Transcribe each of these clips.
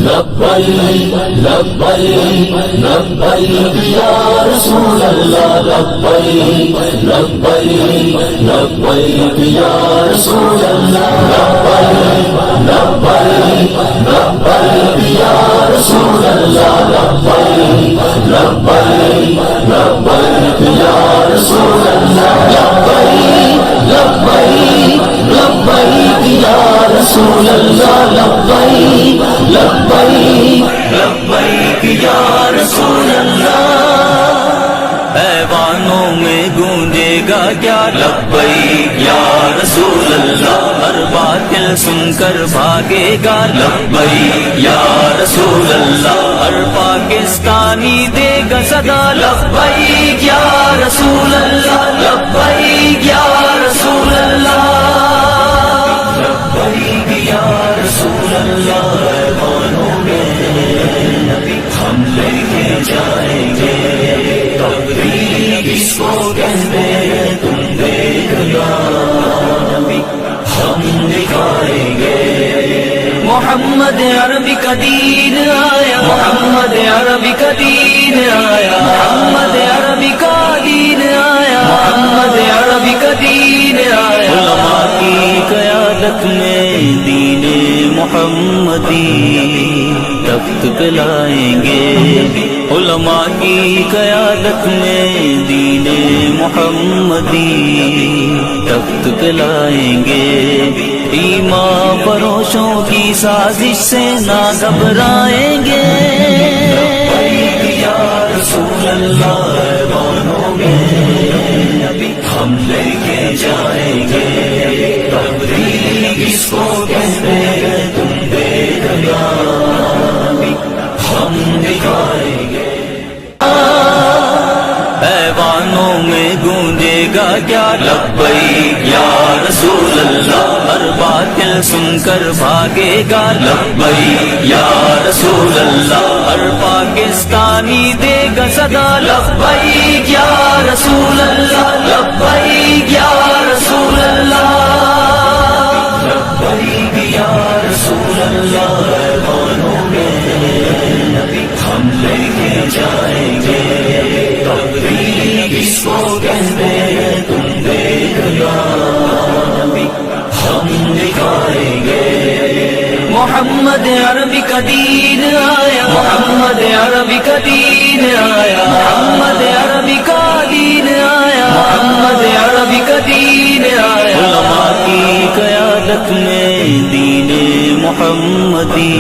لبیک لبیک لبیک یا رسول اللہ لبیک لبیک لبیک یا رسول اللہ لبیک لبیک لبیک یا رسول اللہ لبیک لبیک لبیک یا رسول اللہ لبیک لبیک لبیک یا رسول اللہ لبیک لبیک لبیک یا رسول اللہ ایوانوں میں گونجے گا کیا لبیک یا رسول اللہ ہر باطل سن کر بھاگے گا لبیک یا رسول اللہ ہر پاکستانی دے گا صدا لبیک یا رسول اللہ لبیک یا رسول اللہ لبیک یا رسول اللہ ایوانوں میں ہم لے کے جائیں گے تبلیغ اس کو کہتے ہیں تم دیکھنا ہم دکھائیں گے محمد عربی کا دین آیا محمد عربی کا دین آیا محمد عربی کا دین آیا محمد عربی کا دین آیا علماء کی قیادت میں دین محمدی تخت پہ لائیں گے علماء کی قیادت میں دین محمدی تخت پہ لائیں گے ایمان فروشوں کی سازش سے نہ گھبرائیں گے لبیک یا رسول اللہ ایوانوں میں ہم لے کے جائیں گے تبلیغ اس کو کہتے ہیں تم دیکھنا ہم دکھائیں گے ایوانوں میں گونجے گا کیا لبیک یا رسول اللہ ہر باطل سن کر بھاگے گا لبیک یا رسول اللہ ہر پاکستانی دے گا صدا لبیک یا رسول اللہ لبیک یا رسول اللہ لبیک یا رسول اللہ ایوانوں میں ہم لے کے جائیں گے تبلیغ اس کو کہتے ہیں تم دیکھنا ہم دکھائیں گے محمد عربی کا دین آیا محمد عربی کا دین آیا محمد عربی کا دین آیا محمد عربی کا دین آیا علماء کی قیادت میں دین محمدی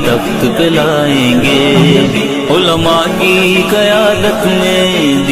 تخت پہ لائیں گے علماء کی قیادت میں